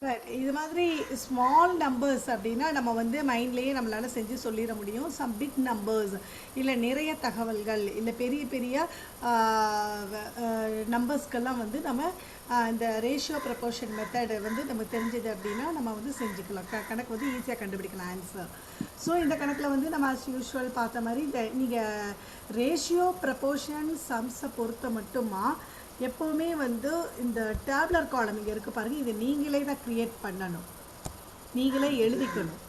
Right. இது மாதிரி small numbers அப்படின்னா நம்ம வந்து மைண்ட்லேயே நம்மளால செஞ்சு சொல்லிட முடியும். சம் பிக் நம்பர்ஸ் இல்லை நிறைய தகவல்கள் இல்லை பெரிய பெரிய நம்பர்ஸ்க்கெல்லாம் வந்து நம்ம இந்த ரேஷியோ ப்ரப்போர்ஷன் மெத்தட் வந்து நமக்கு தெரிஞ்சது அப்படின்னா நம்ம வந்து செஞ்சுக்கலாம். கணக்கு வந்து ஈஸியாக கண்டுபிடிக்கலாம் ஆன்சர். ஸோ இந்த கணக்கில் வந்து நம்ம as யூஷுவல் பார்த்த மாதிரி இந்த நீங்கள் ரேஷியோ ப்ரப்போர்ஷன் சம்ஸை பொறுத்த மட்டுமா எப்போவுமே வந்து இந்த டேப்லர் காலம் இங்கே இருக்குது பாருங்கள், இதை நீங்களே தான் க்ரியேட் பண்ணணும், நீங்களே எழுதிக்கணும்.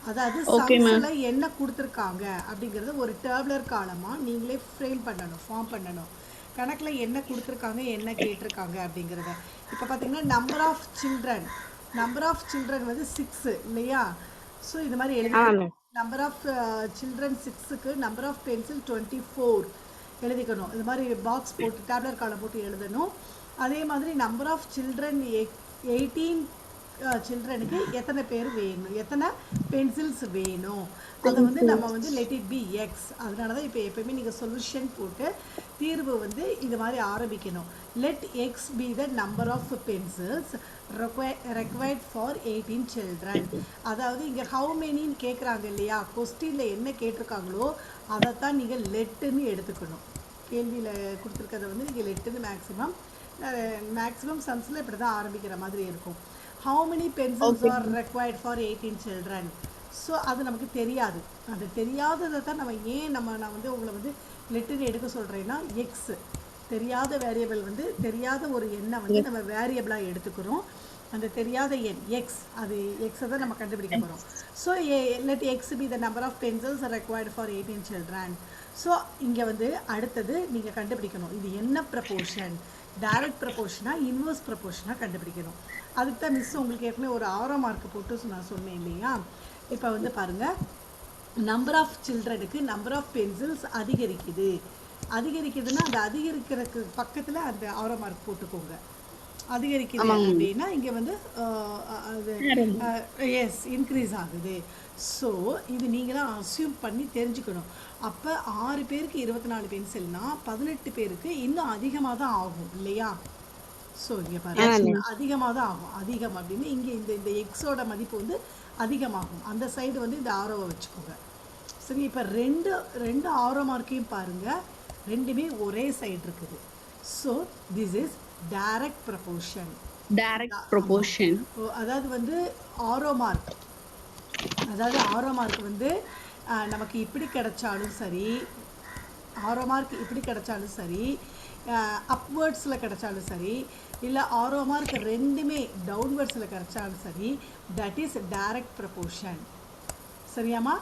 அதாவது ஓகே மேம். சம்ஸில் என்ன கொடுத்துருக்காங்க அப்படிங்கிறத ஒரு டேப்லர் காலமாக நீங்களே ஃப்ரேம் பண்ணணும், ஃபார்ம் பண்ணணும். கணக்கில் என்ன கொடுத்துருக்காங்க என்ன கேட்டிருக்காங்க அப்படிங்கிறத. இப்போ பார்த்தீங்கன்னா நம்பர் ஆஃப் சில்ட்ரன் வந்து 6 இல்லையா? ஸோ இது மாதிரி எழுதிக்கணும். மேம். நம்பர் ஆஃப் சில்ட்ரன் 6க்கு நம்பர் ஆஃப் பென்சில் 24 எழுதிக்கணும். இது மாதிரி பாக்ஸ் போட்டு டேப்லர் காலம் போட்டு எழுதணும். அதே மாதிரி நம்பர் ஆஃப் சில்ட்ரன் 18 சில்ட்ரனுக்கு எத்தனை பேர் வேணும், எத்தனை பென்சில்ஸ் வேணும், அதை வந்து நம்ம வந்து லெட் இட் பி எக்ஸ். அதனால தான் இப்போ எப்போயுமே நீங்கள் சொல்யூஷன் போட்டு தீர்வு வந்து இது மாதிரி ஆரம்பிக்கணும். Let X be the number of pencils required for 18 children. அதாவது இங்கே ஹவு மெனின்னு கேட்குறாங்க இல்லையா, கொஸ்டினில் என்ன கேட்டிருக்காங்களோ அதைத்தான் நீங்கள் லெட்டுன்னு எடுத்துக்கணும். கேள்வியில் கொடுத்துருக்கதை வந்து நீங்கள் லெட்டுன்னு மேக்ஸிமம் சம்ஸில் இப்படி தான் ஆரம்பிக்கிற மாதிரி இருக்கும். how many pencils okay are ma'am. required for 18 children. So அது நமக்கு தெரியாது. அது தெரியாததை தான் நான் வந்து உங்களை வந்து லெட்டுன்னு எடுக்க சொல்கிறேன்னா எக்ஸ் தெரியாத வேரியபிள் வந்து தெரியாத ஒரு எண்ணை வந்து நம்ம வேரியபிளாக எடுத்துக்கிறோம். அந்த தெரியாத எண் எக்ஸ், அது எக்ஸை தான் நம்ம கண்டுபிடிக்க போகிறோம். So let X be the number of pencils required for 18 children. So இங்கே வந்து அடுத்தது நீங்கள் கண்டுபிடிக்கணும் இது என்ன ப்ரப்போர்ஷன், டைரக்ட் ப்ரப்போர்ஷனாக இன்வர்ஸ் ப்ரப்போர்ஷனாக கண்டுபிடிக்கணும். அதுக்கு தான் மிஸ் உங்களுக்கு ஏற்கனவே ஒரு 6 மார்க் போட்டு நான் சொன்னேன் இல்லையா. இப்போ வந்து பாருங்கள், நம்பர் ஆஃப் சில்ட்ரனுக்கு நம்பர் ஆஃப் பென்சில்ஸ் அதிகரிக்குதுன்னா அந்த அதிகரிக்கிறதுக்கு பக்கத்தில் அந்த 6 மார்க் போட்டுக்கோங்க. அதிகரிக்குது அப்படின்னா இங்கே வந்து அது எஸ் இன்க்ரீஸ் ஆகுது. ஸோ இது நீங்களாம் அஸ்யூம் பண்ணி தெரிஞ்சுக்கணும். அப்போ 6 பேருக்கு 24 பென்சில்னால் 18 பேருக்கு இன்னும் அதிகமாக தான் ஆகும் இல்லையா. ஸோ இங்கே பாருங்க அதிகமாக தான் ஆகும். அதிகம் அப்படின்னு இங்கே இந்த இந்த எக்ஸோட மதிப்பு வந்து அதிகமாகும். அந்த சைடு வந்து இந்த ஆரோவை வச்சுக்கோங்க. சரி, இப்போ ரெண்டு ஆரோ மார்க்கையும் பாருங்கள், ரெண்டுமே ஒரே சைடு இருக்குது. So this is direct proportion. Direct proportion. அதாவது வந்து ஆரோ மார்க் வந்து நமக்கு இப்படி கிடைச்சாலும் சரி, ஆரோ மார்க் இப்படி கிடைச்சாலும் சரி, அப்வேர்ட்ஸில் கிடைச்சாலும் சரி, இல்லை ஆரோ மார்க் ரெண்டுமே டவுன்வேர்ட்ஸில் கிடைச்சாலும் சரி, தட் இஸ் டைரக்ட் ப்ரப்போர்ஷன். சரியாம்மா?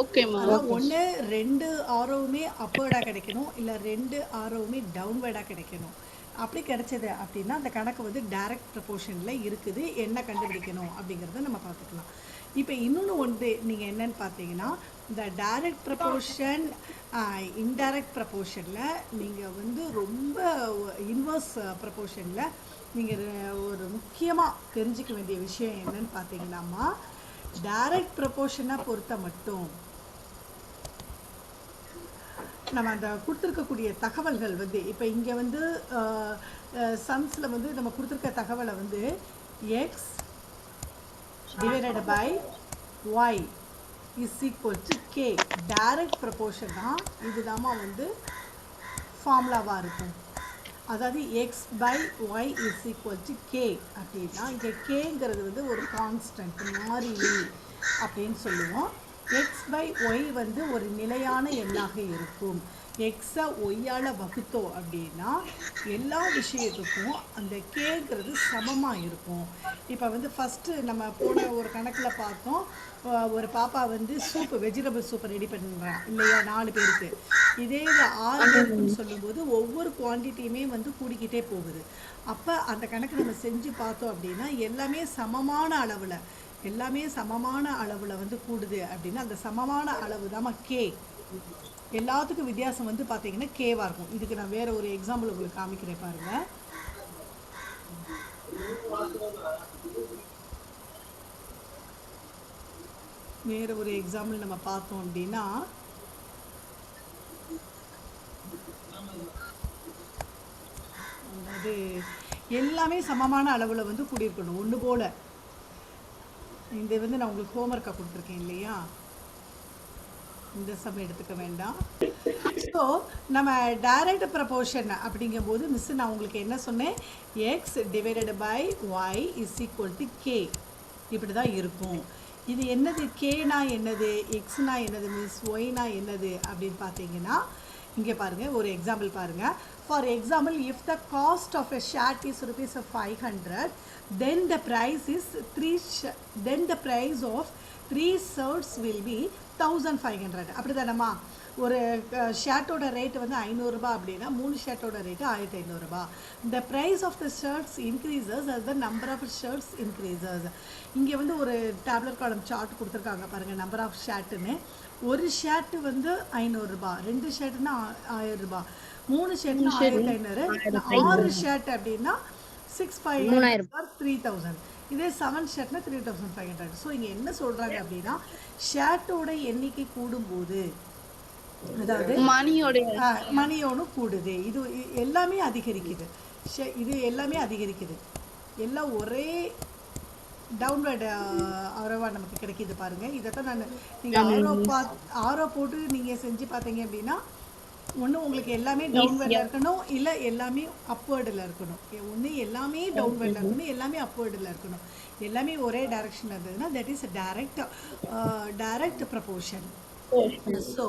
Okay ma'am. அதாவது ஒன்று 2 ஆரோவுமே அப்வேர்டாக கிடைக்கணும், இல்லை 2 ஆரோவுமே டவுன்வேர்டாக கிடைக்கணும். அப்படி கிடைச்சது அப்படின்னா அந்த கணக்கு வந்து டைரக்ட் ப்ரப்போர்ஷனில் இருக்குது. என்ன கண்டுபிடிக்கணும் அப்படிங்கிறத நம்ம பார்த்துக்கலாம். இப்போ இன்னொன்று ஒன்று நீங்கள் என்னன்னு பார்த்தீங்கன்னா, இந்த டைரக்ட் ப்ரப்போர்ஷன் இன்டைரக்ட் ப்ரப்போர்ஷனில் நீங்கள் வந்து ரொம்ப இன்வர்ஸ் ப்ரப்போர்ஷனில் நீங்கள் ஒரு முக்கியமாக தெரிஞ்சிக்க வேண்டிய விஷயம் என்னன்னு பார்த்தீங்கன்னாம்மா, டைரக்ட் ப்ரப்போர்ஷனை பொறுத்த மட்டும் நம்ம அந்த கொடுத்துருக்கக்கூடிய தகவல்கள் வந்து இப்போ இங்கே வந்து சம்ஸில் வந்து நம்ம கொடுத்துருக்க தகவலை வந்து x divided by Y is equal to k. Direct ப்ரப்போர்ஷன்னா இதுதாம்மா வந்து ஃபார்முலாவாக இருக்கும். அதாவது x by Y is equal to k அப்படின்னா இங்கே கேங்கிறது வந்து ஒரு கான்ஸ்டன்ட் மாறிலி அப்படின்னு சொல்லுவோம். எக்ஸ் பை ஒய் வந்து ஒரு நிலையான எண்ணாக இருக்கும். எக்ஸை ஒய்யால் வகுத்தோம் அப்படின்னா எல்லா விஷயத்துக்கும் அந்த கேங்கிறது சமமாக இருக்கும். இப்போ வந்து ஃபஸ்ட்டு நம்ம போன ஒரு கணக்கில் பார்த்தோம், ஒரு பாப்பா வந்து வெஜிடபிள் சூப்பை ரெடி பண்ணுறான் இல்லையா 4 பேருக்கு. இதே 6 பேருக்குன்னு சொல்லும்போது ஒவ்வொரு குவான்டிட்டியுமே வந்து கூடிக்கிட்டே போகுது. அப்போ அந்த கணக்கு நம்ம செஞ்சு பார்த்தோம் அப்படின்னா எல்லாமே சமமான அளவில் வந்து கூடுது அப்படின்னா அந்த சமமான அளவு தான் கே. எல்லாத்துக்கும் வித்தியாசம் வந்து பார்த்தீங்கன்னா கேவாக இருக்கும். இதுக்கு நான் வேறு ஒரு எக்ஸாம்பிள் உங்களுக்கு காமிக்கிறேன் பாருங்கள். வேறு ஒரு எக்ஸாம்பிள் நம்ம பார்த்தோம் அப்படின்னா, அதாவது எல்லாமே சமமான அளவில் வந்து கூடியிருக்கணும் ஒன்று போல். இந்த வந்து நான் உங்களுக்கு ஹோம்ஒர்க்காக கொடுத்துருக்கேன் இல்லையா, இந்த சம் எடுத்துக்க வேண்டாம். ஸோ நம்ம டைரக்ட் ப்ரப்போர்ஷன் அப்படிங்கும்போது மிஸ் நான் உங்களுக்கு என்ன சொன்னேன், X divided by Y is equal to K, இப்படி தான் இருக்கும். இது என்னது, கேனா என்னது, எக்ஸ்னா என்னது மிஸ், ஒய்னா என்னது அப்படின்னு பார்த்தீங்கன்னா இங்கே பாருங்கள், ஒரு எக்ஸாம்பிள் பாருங்கள். For example, if the cost of a shirt is rupees 500, then the price of 3 shirts will be 1500. அப்படி தானம்மா, ஒரு ஷர்ட்டோட ரேட்டு வந்து 500 ரூபாய் அப்படின்னா 3 ஷர்ட்டோட ரேட்டு 1500 ரூபாய். the price of the shirts increases as the number of shirts increases. இங்கே வந்து ஒரு டேப்லெட் காலம் சார்ட் கொடுத்துருக்காங்க பாருங்கள், நம்பர் ஆஃப் ஷர்ட்டுன்னு. ஒரு ஷர்ட்டு வந்து 500 ரூபாய், 2 ஷர்ட்டுன்னா 1000 ரூபாய், 3 ஷர்ட்னா 1500, 6 ஷர்ட் அப்படின்னா 6500 or 3000, இதே 7 ஷர்ட்னா 3500. ஸோ இங்கே என்ன சொல்கிறாங்க அப்படின்னா, ஷர்ட்டோட எண்ணிக்கை கூடும்போது, அதாவது மணியோடு கூடுது, இது எல்லாமே அதிகரிக்குது, இது எல்லாமே அதிகரிக்குது, எல்லாம் ஒரே டவுன்வர்ட் ஆரோவா நமக்கு கிடைக்கிது பாருங்கள். இதைத்தான் நான் நீங்கள் ஆரோ போட்டு நீங்கள் செஞ்சு பார்த்தீங்க அப்படின்னா, ஒன்று உங்களுக்கு எல்லாமே டவுன்வர்டில் இருக்கணும், இல்லை எல்லாமே அப்வேர்டில் இருக்கணும். ஒன்று எல்லாமே டவுன்வர்டில் இருக்கணும், எல்லாமே அப்வேர்டில் இருக்கணும், எல்லாமே ஒரே டைரக்ஷன் இருந்ததுன்னா that is direct proportion. So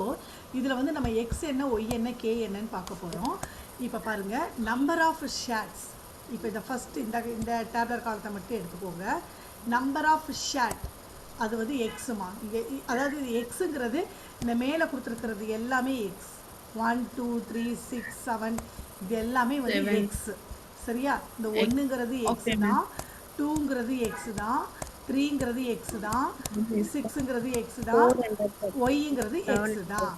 இதில் வந்து நம்ம எக்ஸ் என்ன, ஒய் என்ன, கே என்னன்னு பார்க்க போகிறோம். இப்போ பாருங்கள், நம்பர் ஆஃப் ஷர்ட்ஸ். இப்போ இதை ஃபஸ்ட்டு இந்த டேப்லெட் காலத்தை மட்டும் எடுத்துக்கோங்க. நம்பர் ஆஃப் ஷர்ட் அது வந்து எக்ஸுமா, இங்கே அதாவது எக்ஸுங்கிறது இந்த மேலே கொடுத்துருக்கிறது எல்லாமே எக்ஸ். 1 2 3 6 7 இது எல்லாமே வந்து எக்ஸ், சரியா? இந்த 1ங்கிறது எக்ஸ் தான், 2ங்கிறது எக்ஸ் தான், 3ங்கிறது எக்ஸ் தான், 6ங்கிறது எக்ஸ் தான், ஒய்ங்கிறது எக்ஸ் தான்.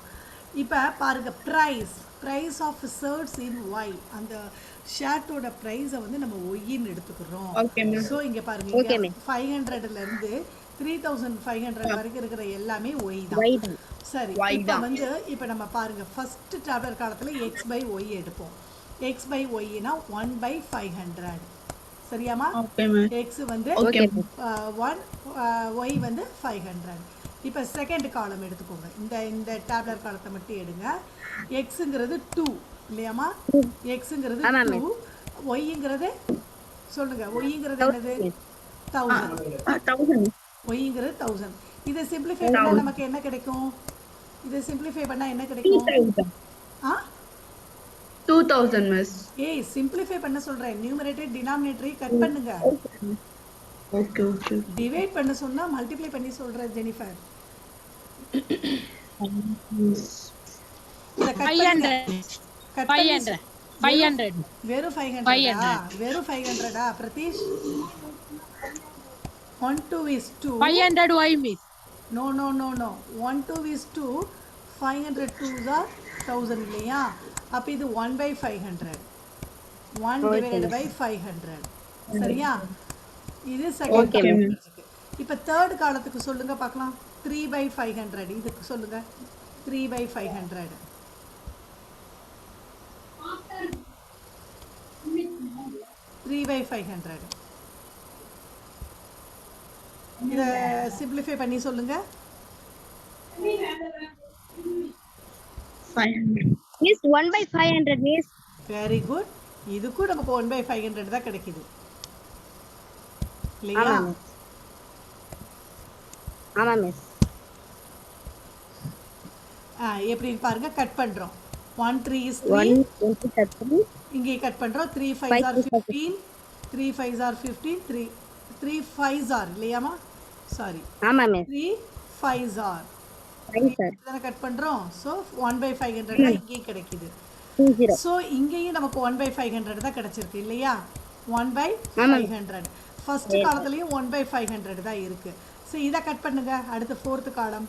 இப்போ பாருங்க, price of shirts in Y, அந்த ஷர்ட்டோட ப்ரைஸை வந்து நம்ம ஒய்ன்னு எடுத்துக்கிறோம். ஸோ இங்கே பாருங்க, 500லேருந்து 3500 வரைக்கும் இருக்கிற எல்லாமே ஒய் தான். சரி, இப்போ வந்து இப்போ நம்ம பாருங்க, ஃபர்ஸ்ட் டேப்லெட் காலத்தில் எக்ஸ் பை ஒய் எடுப்போம். எக்ஸ் பை ஒய்னா 1/500, சரியாமா? எக்ஸ் வந்து 1, ஒய் வந்து 500. இப்போ செகண்ட் காலம் எடுத்துக்கோங்க, இந்த டேப்லெட் காலத்தை மட்டும் எடுங்க. எக்ஸுங்கிறது 2 இல்லையாமா, எக்ஸுங்கிறது 2, ஒய்ங்கிறது சொல்லுங்க, ஒய்ங்கிறது என்னது 1000, ஒய்ங்கிறது 1000. இதை சிம்பிளிஃபை பண்ணால் நமக்கு என்ன கிடைக்கும், இதை சிம்பிளிஃபை பண்ணால் என்ன கிடைக்கும்? 2000 மிஸ். ஏய், சிம்பிளிஃபை பண்ண சொல்றேன், நியூமரேட்டர் டினாமினேட்டரை கட் பண்ணுங்க. Okay okay. டிவைட் பண்ண சொன்னா மல்டிப்ளை பண்ணி சொல்றேன் ஜெனிஃபர். 500 வெறும் 500 வெறும் 500 Pratheesh. 1 2 is 2. 500 y miss. No. 1 2 is 2. 500 2s are 1000 இல்லையா? அப்ப இது 1/500. 1 divided by 500. சரியா? இது செகண்ட் காலத்துக்கு. இப்ப தேர்ட் காலத்துக்கு சொல்லுங்க பார்க்கலாம். 3/500 இதுக்கு சொல்லுங்க. 3/500. 3/500. இத சிம்பிளிஃபை பண்ணி சொல்லுங்க. 500 மிஸ் 1/500 மிஸ். Very good. இதுக்கு நமக்கு 1/500 தான் கிடைக்குது இல்லையா? ஆமா மிஸ். எப்படி பாருங்க, கட் பண்றோம். 1 3 is 3. இங்கே கட் பண்றோம். 3 5s are 15. 3 5s are 15. 3 5s are இல்லையாமா? சாரி. ஆமா மிஸ். 3 5s are. இத கட் பண்றோம். சோ 1/500 தான் இங்கே கிடைக்குது. சோ இங்கேயும் நமக்கு 1/500 தான் கிடைச்சிருக்கு இல்லையா? 1/500. ஃபர்ஸ்ட் காலத்துலயும் 1/500 தான் இருக்கு. சோ இத கட் பண்ணுங்க. அடுத்து ஃபோர்த் காலம்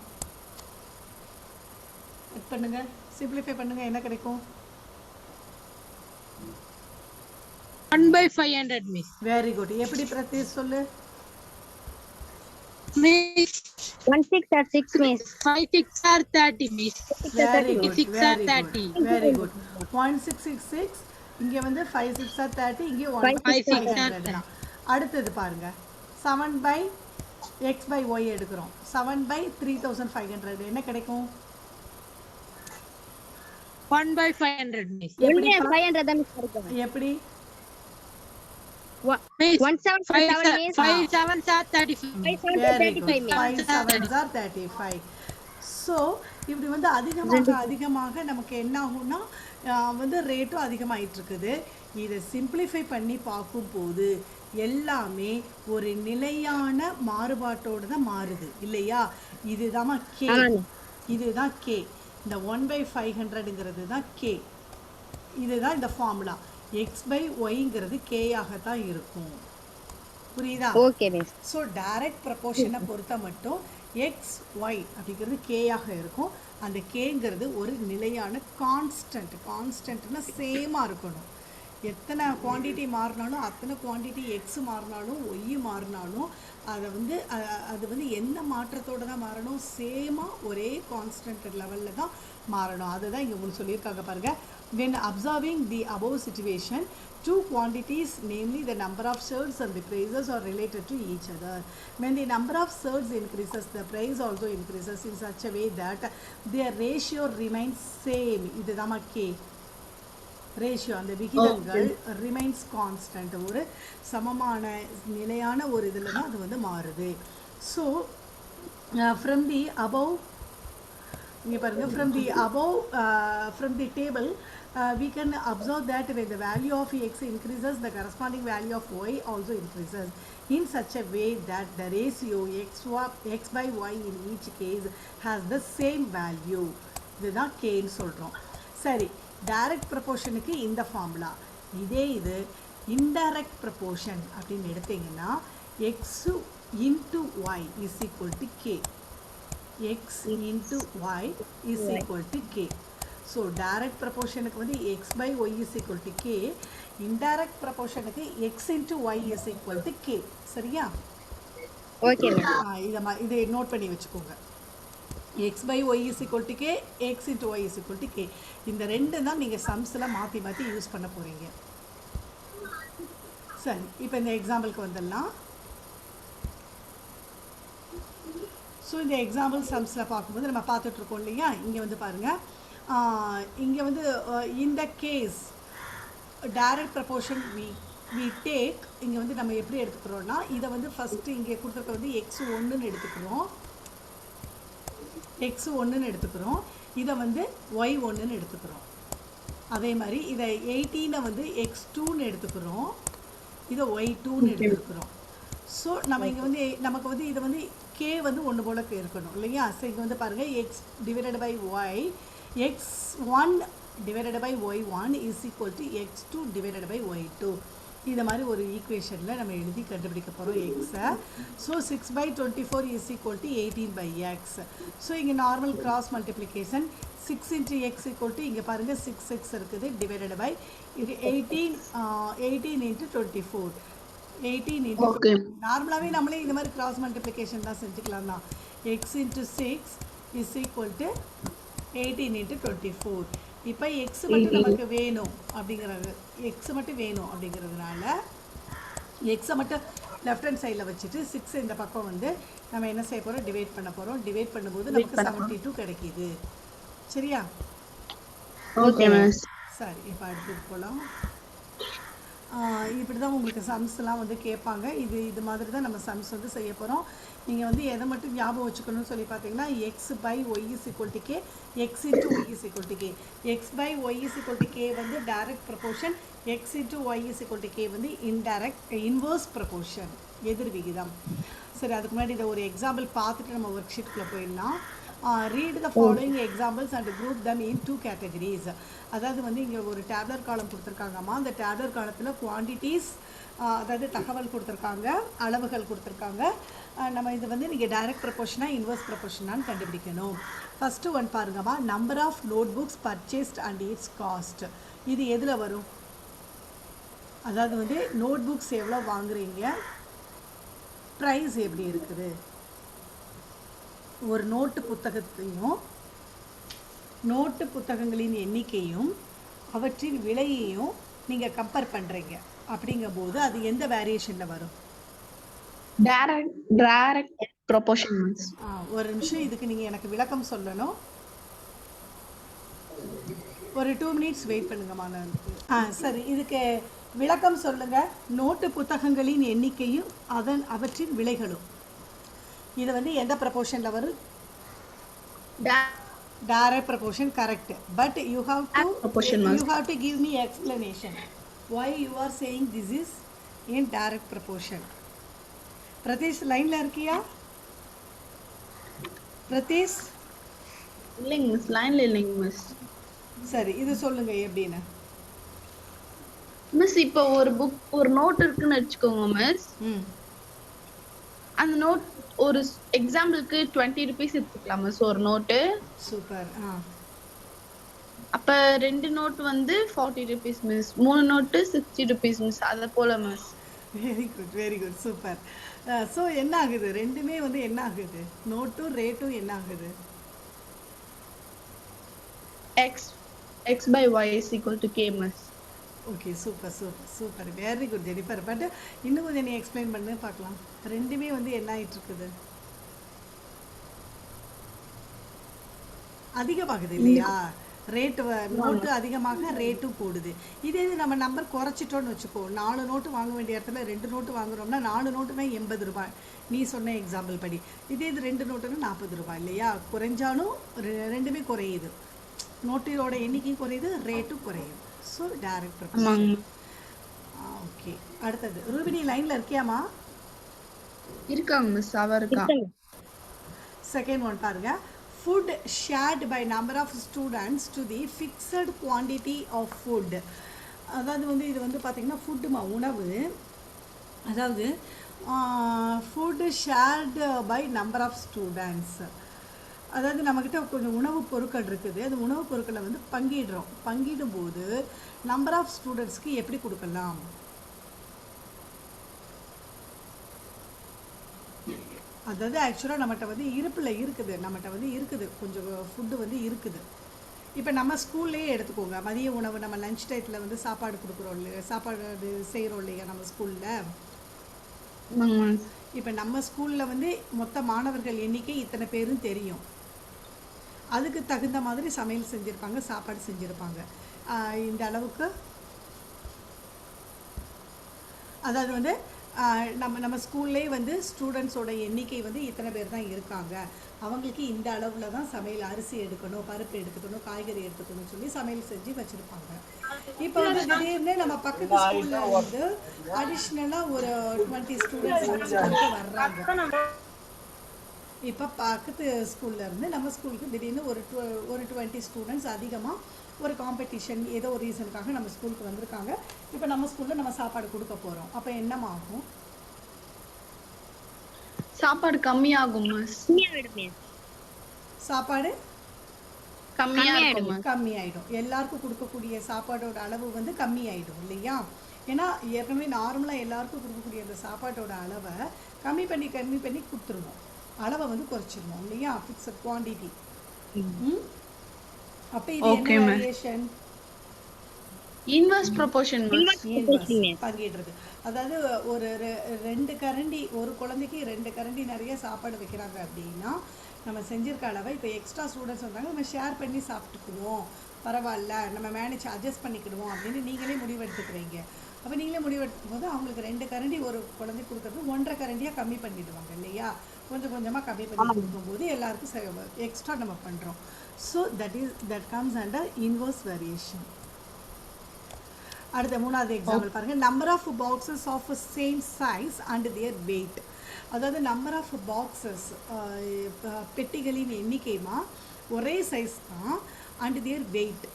கட் பண்ணுங்க, சிம்பிளிஃபை பண்ணுங்க, என்ன கிடைக்கும்? 1/500 miss. Very good. எப்படி பிரதீஷ் சொல்லு? Miss 1 6 are 6 miss. 5 6 are 30 miss. Very good. 6 are 30. Very good. 0.666 இங்கே வந்து 5 6 ஆர் 30, இங்கே 1 5 by 5 6 are 500 தான். அடுத்தது பாருங்க 7 by x by y எடுக்கிறோம். 7 by 3500 என்ன கிடைக்கும்? 1 by 500 miss. only 500 தான் மிஸ் இருக்கும். எப்படி? Miss 1757 miss. 5 7s are 35. 5735 miss. 5 7s are 35. So இப்படி வந்து அதிகமாக நமக்கு என்ன ஆகும்னா வந்து ரேட்டும் அதிகமாகிட்டு இருக்குது. இதை சிம்பிளிஃபை பண்ணி பார்க்கும்போது எல்லாமே ஒரு நிலையான மாறுபாட்டோடு தான் மாறுது இல்லையா? இதுதான் கே, இதுதான் கே. இந்த 1/500ங்கிறது தான் கே. இதுதான் இந்த ஃபார்முலா. எக்ஸ் பை ஒய்ங்கிறது கேயாகத்தான் இருக்கும். புரியுதா? Okay miss. ஸோ டைரக்ட் ப்ரப்போர்ஷனை பொறுத்த மட்டும் எக்ஸ் ஒய் அப்படிங்கிறது கேயாக இருக்கும். அந்த கேங்கிறது ஒரு நிலையான கான்ஸ்டன்ட். கான்ஸ்டன்ட்னா சேமாக இருக்கணும். எத்தனை குவான்டிட்டி மாறினாலும் அத்தனை குவான்டிட்டி எக்ஸ் மாறினாலும் ஒய் மாறினாலும் அதை வந்து அது வந்து எந்த மாற்றத்தோடு தான் மாறணும்? சேமாக ஒரே கான்ஸ்டன்ட் லெவலில் தான் மாறணும். அதுதான் இங்கே உங்களுக்கு சொல்லியிருக்காங்க பாருங்கள். when observing the above situation, two quantities, namely the number of shirts and the prices, are related to each other. When the number of shirts increases, the price also increases in such a way that their ratio remains same. இதுதான் K ratio. அந்த விகிதங்கள் remains constant, ஒரு சமமான நிலையான ஒரு இதில் தான் அது வந்து மாறுது. ஸோ ஃப்ரம் தி அபவ், இங்கே பாருங்கள், from the table we can observe that when the value of x increases, the corresponding value of y also increases in such a way that the ratio x by y in each case has the same value. இதுதான் கேன்னு சொல்கிறோம். சரி, direct ப்ரப்போர்ஷனுக்கு இந்த formula. இதே இது indirect proportion அப்படின்னு எடுத்தீங்கன்னா X into Y is equal to K. x into y is equal to k. So direct proportionக்கு வந்து x by y is equal to k. Indirect proportionக்கு x into y is equal to k. சரியா? Okay miss. இதை note பண்ணி வச்சுக்கோங்க. x by y is equal to k, x into y is equal to k. இந்த ரெண்டு தான் நீங்கள் சம்ஸில் மாற்றி யூஸ் பண்ண போகிறீங்க. சரி, இப்போ இந்த எக்ஸாம்பிளுக்கு வந்துடலாம். ஸோ இந்த எக்ஸாம்பிள் சம்ஸில் பார்க்கும்போது நம்ம பார்த்துட்ருக்கோம் இல்லையா? இங்கே வந்து பாருங்கள், இங்கே வந்து இந்த case direct proportion we take. இங்கே வந்து நம்ம எப்படி எடுத்துக்கிறோன்னா, இதை வந்து ஃபஸ்ட்டு இங்கே கொடுத்துருக்க வந்து எக்ஸ் ஒன்றுன்னு எடுத்துக்கிறோம். இதை வந்து ஒய் ஒன்றுன்னு எடுத்துக்கிறோம். அதே மாதிரி இதை 18 வந்து எக்ஸ் டூன்னு எடுத்துக்கிறோம். இதை ஒய் டூன்னு எடுத்துக்கிறோம். ஸோ நம்ம இங்கே வந்து நமக்கு வந்து இதை வந்து கே வந்து ஒன்று போல இருக்கணும் இல்லையா? ஸோ இங்கே வந்து பாருங்கள், x divided by y, x one divided by y one is equal to x two divided by y two. இந்த மாதிரி ஒரு ஈக்குவேஷனில் நம்ம எழுதி கண்டுபிடிக்க போகிறோம் எக்ஸை. So 6/24 is equal to 18 by x. So இங்கே normal cross multiplication 6 into x equal to, இங்கே பாருங்கள் 6 இருக்குது, டிவைடட் பை இது 18 into 24. 18 into நார்மலாகவே நம்மளே இந்த மாதிரி கிராஸ் மல்டிப்ளிகேஷன் தான் செஞ்சுக்கலாம் தான். X into 6 is equal to 18 into 24. இப்போ எக்ஸ் மட்டும் நமக்கு வேணும் அப்படிங்கிறதுனால எக்ஸை மட்டும் லெஃப்ட் ஹேண்ட் சைடில் வச்சுட்டு 6 இந்த பக்கம் வந்து நம்ம என்ன செய்ய போகிறோம்? டிவைட் பண்ண போகிறோம். டிவைட் பண்ணும்போது நமக்கு 72 கிடைக்கிது. சரியா? Okay miss. சரி, இப்போ அடுத்தது போகலாம். இப்படி தான் உங்களுக்கு சம்ஸ்லாம் வந்து கேட்பாங்க. இது மாதிரி தான் நம்ம சம்ஸ் வந்து செய்ய போகிறோம். நீங்கள் வந்து எதை மட்டும் ஞாபகம் வச்சுக்கணும்னு சொல்லி பார்த்தீங்கன்னா, x by Y is equal to k, x into Y is equal to k. X by Y is equal to k வந்து direct proportion, x into Y is equal to k வந்து இன்வர்ஸ் ப்ரப்போர்ஷன், எதிர் விகிதம். சரி, அதுக்கு முன்னாடி இதை ஒரு example பார்த்துட்டு நம்ம ஒர்க் ஷீட்டுக்குள்ளே போயிடலாம். read the following examples and group them in two categories. அதாவது வந்து இங்கே ஒரு டேப்லர் காலம் கொடுத்துருக்காங்கம்மா. அந்த டேப்லர் காலத்தில் குவான்டிட்டிஸ், அதாவது தகவல் கொடுத்துருக்காங்க, அளவுகள் கொடுத்துருக்காங்க. நம்ம இது வந்து நீங்கள் டைரக்ட் ப்ரப்போர்ஷனாக இன்வர்ஸ் ப்ரப்போர்ஷனான்னு கண்டுபிடிக்கணும். ஃபஸ்ட்டு ஒன் பாருங்கம்மா, number of note books purchased and its cost. இது எதில் வரும்? அதாவது வந்து நோட் புக்ஸ் எவ்வளோ வாங்குறீங்க, ப்ரைஸ் எப்படி இருக்குது. ஒரு நோட்டு புத்தகங்களின் எண்ணிக்கையும் அவற்றின் விலையையும் நீங்கள் கம்பேர் பண்ணுறீங்க அப்படிங்கும்போது அது எந்த வேரியேஷனில் வரும்? Direct proportion miss. ஒரு நிமிஷம் இதுக்கு நீங்கள் எனக்கு விளக்கம் சொல்லணும். ஒரு 2 மினிட்ஸ் வெயிட் பண்ணுங்கம்மா. நான் சரி, இதுக்கு விளக்கம் சொல்லுங்கள். நோட்டு புத்தகங்களின் எண்ணிக்கையும் அவற்றின் விலைகளும் இது வந்து எந்த ப்ரப்போர்ஷனில் வரும்? Direct proportion, correct. But you have to give me explanation why you are saying this is in direct proportion. Pratish line la irkiya? Pratish இல்லைங்க மிஸ், லைன்ல இல்லைங்க மிஸ். சரி, இது சொல்லுங்க எப்படின்னு. மிஸ் இப்போ ஒரு நோட் இருக்குன்னு வச்சுக்கோங்க மிஸ். அந்த நோட் ஒரு எக்ஸாம்பிளுக்கு 20 rupees எடுத்துக்கலாம் மிஸ் ஒரு நோட்டு. சூப்பர். அப்ப 2 நோட் வந்து 40 rupees miss, 3 note 60 rupees miss, அத போல miss. Very good super. So என்ன ஆகுது? ரெண்டுமே வந்து என்ன ஆகுது? நோட்டும் ரேட்டும் என்ன ஆகுது? x by y is equal to k miss. Okay, super super super, very good Jennifer. But இன்னும் கொஞ்சம் நீ எக்ஸ்பிளைன் பண்ணு பார்க்கலாம். ரெண்டுமே வந்து என்ன ஆகிட்டு இருக்குது? அதிகமாகுது இல்லையா? ரேட்டு நோட்டு அதிகமாக ரேட்டும் கூடுது. இதே இது நம்ம நம்பர் குறைச்சிட்டோன்னு வச்சுக்கோ, 4 நோட்டு வாங்க வேண்டிய இடத்துல 2 நோட்டு வாங்குறோம்னா 4 நோட்டுனா 80 ரூபாய் நீ சொன்ன எக்ஸாம்பிள் படி. இதே இது 2 நோட்டுன்னா 40 ரூபாய் இல்லையா? குறைஞ்சாலும் ரெண்டுமே குறையுது. நோட்டோட எண்ணிக்கையும் குறையுது, ரேட்டும் குறையுது. So direct proportion. ஓகே, அடுத்தது ரூபினி லைனில் இருக்கியாமா? இருக்காங்க மிஸ், அவ இருக்கா. செகண்ட் ஒன் பாருங்க. Food shared by number of students to the fixed quantity of food. அதாவது வந்து இது வந்து பார்த்திங்கன்னா ஃபுட்டுமா, உணவு. அதாவது food shared by number of students. அதாவது நம்மக்கிட்ட கொஞ்சம் உணவுப் பொருட்கள் இருக்குது. அந்த உணவுப் பொருட்களை வந்து பங்கிடும்போது நம்பர் ஆஃப் ஸ்டூடெண்ட்ஸ்க்கு எப்படி கொடுக்கலாம்? அதாவது ஆக்சுவலாக நம்மகிட்ட வந்து நம்மகிட்ட வந்து இருக்குது கொஞ்சம் ஃபுட்டு வந்து இருக்குது. இப்போ நம்ம ஸ்கூல்லேயே எடுத்துக்கோங்க, மதிய உணவு நம்ம லஞ்ச் டயத்தில் வந்து சாப்பாடு கொடுக்குறோம் இல்லையா, சாப்பாடு செய்கிறோம் இல்லையா நம்ம ஸ்கூலில். இப்போ நம்ம ஸ்கூலில் வந்து மொத்த மாணவர்கள் எண்ணிக்கை இத்தனை பேரும் தெரியும். அதுக்கு தகுந்த மாதிரி சமையல் செஞ்சுருப்பாங்க, சாப்பாடு செஞ்சுருப்பாங்க. இந்த அளவுக்கு அதாவது வந்து நம்ம ஸ்கூல்லே வந்து ஸ்டூடெண்ட்ஸோட எண்ணிக்கை வந்து இத்தனை பேர் தான் இருக்காங்க, அவங்களுக்கு இந்த அளவில் தான் சமையல் அரிசி எடுக்கணும், பருப்பு எடுத்துக்கணும், காய்கறி எடுத்துக்கணும்னு சொல்லி சமையல் செஞ்சு வச்சுருப்பாங்க. இப்போ வந்து திடீர்னு நம்ம பக்கத்து ஸ்கூலில் வந்து அடிஷ்னலாக ஒரு 20 ஸ்டூடெண்ட்ஸ் வர்றாங்க. இப்போ பக்கத்து ஸ்கூல்லேருந்து நம்ம ஸ்கூலுக்கு திடீர்னு ஒரு 20 ஸ்டூடெண்ட்ஸ் அதிகமாக ஒரு காம்படிஷன் ஏதோ ஒரு ரீசனுக்காக நம்ம ஸ்கூலுக்கு வந்திருக்காங்க. இப்போ நம்ம ஸ்கூலில் நம்ம சாப்பாடு கொடுக்க போகிறோம். அப்போ என்னமாகும்? சாப்பாடு கம்மியாகும் மிஸ். சாப்பாடு கம்மியாயிடும். எல்லாருக்கும் கொடுக்கக்கூடிய சாப்பாடோட அளவு வந்து கம்மியாயிடும் இல்லையா? ஏன்னா ஏற்கனவே நார்மலாக எல்லாருக்கும் கொடுக்கக்கூடிய அந்த சாப்பாட்டோட அளவை கம்மி பண்ணி கொடுத்துருவோம். அளவை வந்து குறைச்சிருவோம் இல்லையா? Fixed quantity. அப்போ இது என்ன வேரியேஷன்? Inverse proportion பங்கிடுறது. அதாவது ஒரு 2 கரண்டி ஒரு குழந்தைக்கு 2 கரண்டி நிறைய சாப்பாடு வைக்கிறாங்க அப்படின்னா நம்ம செஞ்சிருக்க அளவை இப்போ எக்ஸ்ட்ரா ஸ்டூடெண்ட்ஸ் வந்தாங்க, நம்ம ஷேர் பண்ணி சாப்பிட்டுக்குவோம், பரவாயில்ல நம்ம மேனேஜ் அட்ஜஸ்ட் பண்ணிக்கிடுவோம் அப்படின்னு நீங்களே முடிவெடுத்துக்கிறீங்க. அப்போ நீங்களே முடிவெடுக்கும் போது அவங்களுக்கு 2 கரண்டி ஒரு குழந்தை கொடுக்குறது 1.5 கரண்டியாக கம்மி பண்ணிடுவாங்க இல்லையா? கொஞ்சம் கொஞ்சமாக கம்மி பண்ணி கொடுக்கும்போது எல்லாருக்கும் எக்ஸ்ட்ரா நம்ம பண்ணுறோம். So that comes under inverse variation. அடுத்த 3வது எக்ஸாம்பிள் பாருங்கள். Number of boxes of same size and their weight. அதாவது நம்பர் ஆஃப் பாக்ஸஸ் பெட்டிகளின் எண்ணிக்கைமா ஒரே சைஸ் தான், and their weight.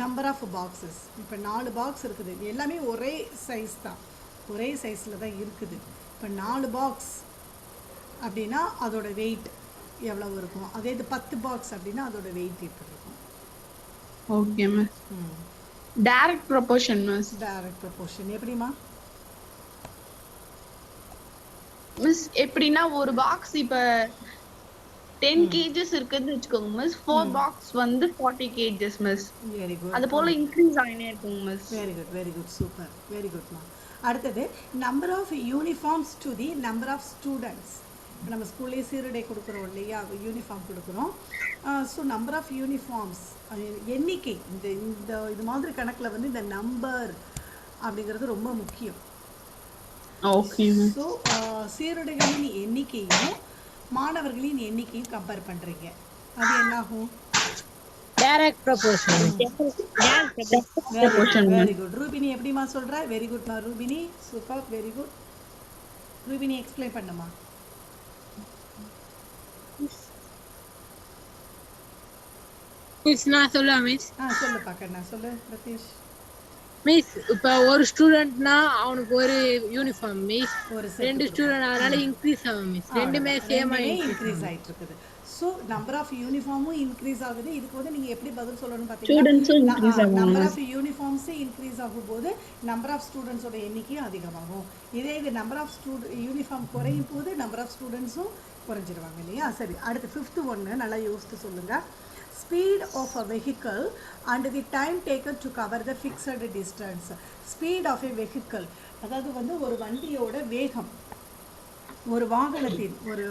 Number of boxes இப்போ 4 பாக்ஸ் இருக்குது, எல்லாமே ஒரே சைஸ் தான், ஒரே சைஸில் தான் இருக்குது. இப்போ 4 பாக்ஸ் அப்படின்னா அதோட வெயிட் எவ்வளவு இருக்கும்? அதே இது 10 பாக்ஸ் அப்படின்னா அதோட வெயிட் எப்படி இருக்கும்? Okay miss. Direct proportion miss. Direct proportion எப்படிமா மிஸ்? எப்படின்னா ஒரு பாக்ஸ் இப்ப 10 kgs இருக்குன்னு வச்சுக்கோங்க மிஸ் 4 பாக்ஸ் வந்து 40 kgs மிஸ் வெரி குட். அது போல இன்க்ரீஸ் ஆகினே இருக்குங்க miss very good super very குட்மா. அடுத்தது number of uniforms to the number of students. நம்ம ஸ்கூல்லேயே சீருடை கொடுக்குறோம் இல்லையா, யூனிஃபார்ம் கொடுக்குறோம். ஸோ நம்பர் ஆஃப் யூனிஃபார்ம்ஸ் எண்ணிக்கை, இந்த இந்த இது மாதிரி கணக்கில் வந்து இந்த நம்பர் அப்படிங்கிறது ரொம்ப முக்கியம். ஓகே ஸோ சீருடைகளின் எண்ணிக்கையும் மாணவர்களின் எண்ணிக்கையும் கம்பேர் பண்ணுறீங்க, அது என்னாகும்? Direct proportion. Very good. Rubini எப்படிமா சொல்ற? வெரி குட்மா Rubini, super, very good. Rubini explain பண்ணுமா? மிஸ் நான் சொல்லலாம் மிஸ். சொல்லு பாக்கண்ணா, சொல்லு பிரதீஷ். மிஸ் இப்போ ஒரு ஸ்டூடெண்ட்னா அவனுக்கு ஒரு யூனிஃபார்ம் மிஸ், ஒரு ரெண்டு ஸ்டூடெண்ட் அதனால இன்க்ரீஸ் ஆகும் மிஸ், ரெண்டுமே சேமா இன்க்ரீஸ் ஆயிட்டு இருக்குது. ஸோ நம்பர் ஆஃப் யூனிஃபார்மும் இன்க்ரீஸ் ஆகுது. இதுக்கு வந்து நீங்கள் எப்படி பதில் சொல்லணும்னு Students-உம் increase பார்த்தீங்கன்னா, ஆகும். நம்பர் ஆஃப் யூனிஃபார்ம்ஸே இன்க்ரீஸ் ஆகும்போது நம்பர் ஆஃப் ஸ்டூடெண்ட்ஸோட எண்ணிக்கையும் அதிகமாகும். இதே இது நம்பர் ஆஃப் யூனிஃபார்ம் குறையும் போது நம்பர் ஆஃப் ஸ்டூடெண்ட்ஸும் குறைஞ்சிருவாங்க இல்லையா? சரி, அடுத்து 5th ஒன்று நல்லா யோசித்து சொல்லுங்கள். Speed of a vehicle and the time taken to cover the fixed distance. Speed of a vehicle, அதாவது வந்து ஒரு வண்டியோட வேகம், ஒரு வாகனத்தின், ஒரு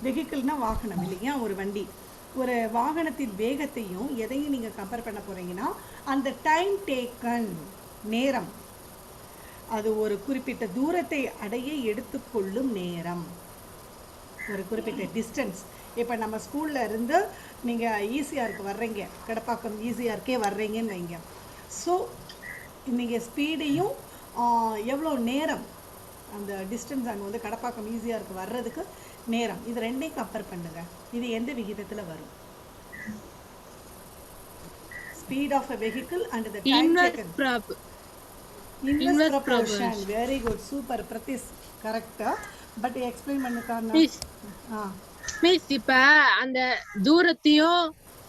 வெஹிக்கிள்னா வாகனம் இல்லையா, ஒரு வண்டி, ஒரு வாகனத்தின் வேகத்தையும் எதையும் நீங்கள் கம்பேர் பண்ண போகிறீங்கன்னா அந்த டைம் டேக்கன், நேரம், அது ஒரு குறிப்பிட்ட தூரத்தை அடைய எடுத்துக்கொள்ளும் நேரம், ஒரு குறிப்பிட்ட டிஸ்டன்ஸ். இப்போ நம்ம ஸ்கூலில் இருந்து நீங்கள் ஈசிஆருக்கு வர்றீங்க, கடப்பாக்கம் ஈசிஆருக்கே வர்றீங்கன்னு வைங்க. ஸோ நீங்கள் ஸ்பீடையும் எவ்வளோ நேரம், அந்த டிஸ்டன்ஸ் அங்கே வந்து கடப்பாக்கம் ஈஸியாருக்கு வர்றதுக்கு நேரம், இது ரெண்டையும் கம்பேர் பண்ணுங்க. இது எந்த விகிதத்தில் வரும்? Speed of a vehicle and the time taken. Inverse proportion. Very good, super Pratheesh, கரெக்டா. பட் எக்ஸ்பிளைன் பண்ணுக்கான மிஸ் இப்ப அந்த தூரத்தையும்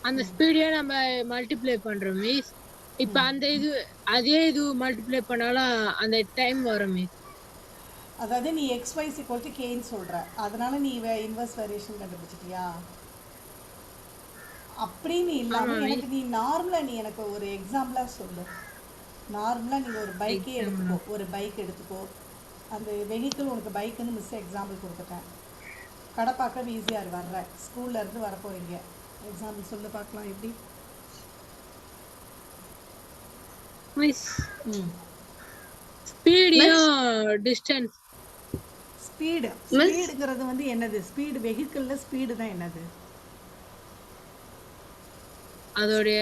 அந்த ஸ்பீடையும் நம்ம மல்டிப்ளை பண்றோம் மிஸ். இப்ப அந்த இது அதே இது மல்டிப்ளை பண்ணாலும் அந்த டைம் வரும் மிஸ். அதாவது நீ xy = kன்னு சொல்ற, அதனால நீ இன்வெர்ஸ் வேரியேஷன் கண்டுபிடிச்சிட்டியா? அப்படின்னு இல்லாமல் எனக்கு நீ நார்மலாக, நீ எனக்கு ஒரு எக்ஸாம்பிளாக சொல்லு. நார்மலாக நீங்கள் ஒரு பைக்கே எடுத்துக்கோ, ஒரு பைக் எடுத்துக்கோ, அந்த வெஹிக்கிள் உனக்கு பைக்குன்னு மிஸ் எக்ஸாம்பிள் கொடுத்துட்டேன். கடப்பாக்கம் ஈஸியாக வர்ற ஸ்கூல்ல இருந்து வர போகிறீங்க, எக்ஸாம்பிள் சொல்லு பார்க்கலாம் எப்படி? Miss ஸ்பீடியும் distance. ஸ்பீடுங்கிறது வந்து என்னது? ஸ்பீடு, வெஹிக்கிளில் ஸ்பீடு தான் என்னது? அதோடைய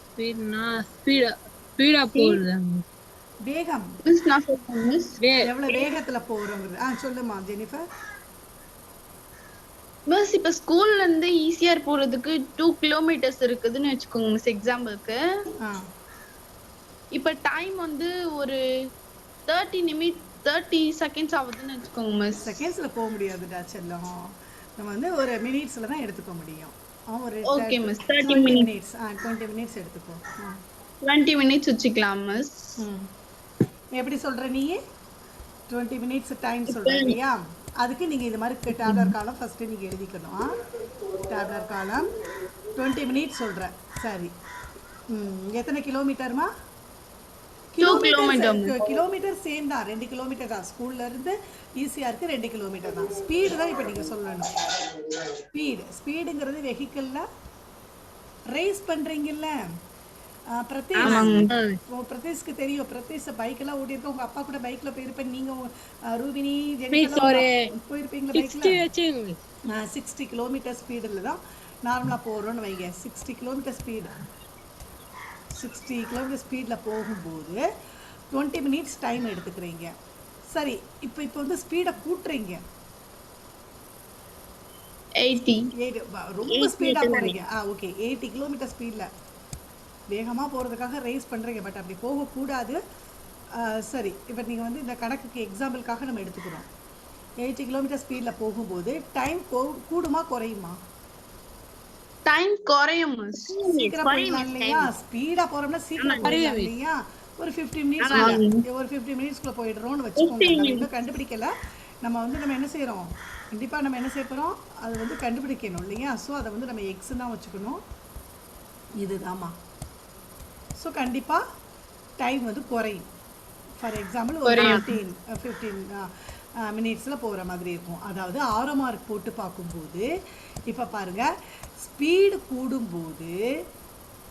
ஸ்பீட்னா ஸ்பீடா போறது, வேகம். மிஸ் நான் சொல்றேன் மிஸ். எவ்வளவு வேகத்துல போறோங்கிறது சொல்லுமா ஜெனிஃபர். மிஸ் இப்ப ஸ்கூல்ல இருந்து ஈசிஆர் போறதுக்கு 2 கிலோமீட்டர்ஸ் இருக்குதுன்னு வெச்சுக்கோங்க மிஸ் எக்ஸாம்பிளுக்கு. இப்ப டைம் வந்து ஒரு 30 செகண்ட்ஸ் ஆகுதுன்னு வெச்சுக்கோங்க மிஸ். செகண்ட்ஸ்ல போக முடியாதுடா செல்லம், நம்ம வந்து ஒரு மினிட்ஸ்ல தான் எடுத்துக்க முடியும். ஒரு ஓகே மிஸ் 30 மினிட்ஸ் 20 மினிட்ஸ் எடுத்துக்கோ. 20 மினிட்ஸ் வச்சுக்கலாம் மிஸ். எப்படி சொல்ற நீ? 20 மினிட்ஸ் டைம் சொல்றியா? அதுக்கு நீங்க இது மாதிரி டேப்லர் காலம் ஃபர்ஸ்ட் நீங்க எழுதிக்கணும். டேப்லர் காலம் 20 மினிட்ஸ் சொல்ற, சரி. எத்தனை கிலோமீட்டர்மா? 2 கிலோமீட்டர். கிலோமீட்டர் சேம் தான், 2 கிலோமீட்டர் தான். ஸ்கூல்ல இருந்து ஈஸியாருக்கு 2 கிலோமீட்டர் தான். ஸ்பீடு தான் இப்போ நீங்க சொல்லணும். ஸ்பீடுங்கிறது வெஹிக்கிள்ல ரேஸ் பண்றீங்கல்ல பிரதீஷ்க்கு தெரியும். பிரதீஷ் பைக்கெல்லாம் ஓட்டியிருக்க, உங்க அப்பா கூட பைக்ல போயிருப்பேன். நீங்க ரூபினி போயிருப்பீங்களா பைக்ல? 60 கிலோமீட்டர் ஸ்பீடில் தான் நார்மலாக போகிறோன்னு வைங்க. 60 கிலோமீட்டர் ஸ்பீடு, 60 கிலோமீட்டர் ஸ்பீடில் போகும்போது 20 மினிட்ஸ் டைம் எடுத்துக்கிறீங்க. சரி, இப்போ வந்து ஸ்பீடை கூட்டுறீங்க, 80 ரொம்ப ஸ்பீடாக போகிறீங்க. ஓகே, 80 கிலோமீட்டர் ஸ்பீடில் வேகமாக போகிறதுக்காக ரேஸ் பண்ணுறீங்க. பட் அப்படி போகக்கூடாது. சரி, இப்போ நீங்கள் வந்து இந்த கணக்குக்கு எக்ஸாம்பிளுக்காக நம்ம எடுத்துக்கிறோம். 80 கிலோமீட்டர் ஸ்பீடில் போகும்போது டைம் கூடுமா குறையுமா? டைம் குறையும் மிஸ். சீக்கிரம் போயிடலாம் இல்லையா? ஸ்பீடா போறோம்னா சீக்கிரம் போயிடலாம் இல்லையா? ஒரு 15 மினிட்ஸ், ஒரு 15 மினிட்ஸ்க்குள்ள போயிடுறோம்னு வச்சுக்கோங்க. நம்ம இன்னும் கண்டுபிடிக்கல, நம்ம என்ன செய்கிறோம், கண்டிப்பாக நம்ம என்ன செய்ய போகிறோம், அது வந்து கண்டுபிடிக்கணும் இல்லையா? ஸோ அதை வந்து நம்ம எக்ஸ் தான் வச்சுக்கணும். இதுதாம்மா. ஸோ கண்டிப்பாக டைம் வந்து குறையும். ஃபார் எக்ஸாம்பிள் ஒரு 15 மினிட்ஸில் போகிற மாதிரி இருக்கும். அதாவது 6 மார்க் போட்டு பார்க்கும்போது இப்போ பாருங்கள், ஸ்பீடு கூடும்போது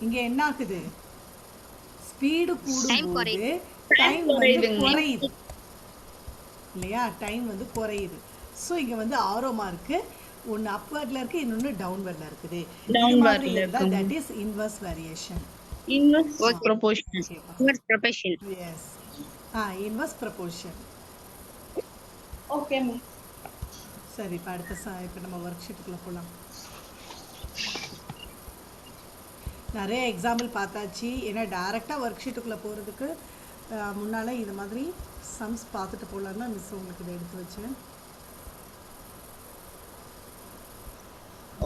இங்கே என்ன ஆகுது, ஸ்பீடு கூடும்போது டைம் வந்து குறையுது இல்லையா? டைம் வந்து குறையுது. ஸோ இங்கே வந்து 6 மார்க்கு ஒன்று அப்வர்டில் இருக்குது, இன்னொன்று டவுன்வர்டில் இருக்குது. இது மாதிரி இருந்தால் that is inverse variation. Inverse proportion. Inverse proportion. Yes, inverse proportion. Okay ma'am. சரி, இப்போ இப்போ நம்ம ஒர்க் ஷீட்டுக்குள்ளே போகலாம். நிறைய எக்ஸாம்பிள் பார்த்தாச்சு. ஏன்னா டேரெக்டாக ஒர்க் ஷீட்டுக்குள்ளே போகிறதுக்கு முன்னால் இது மாதிரி சம்ஸ் பார்த்துட்டு போகலான்னு தான் மிஸ் உங்களுக்கு இதை எடுத்து வச்சேன்.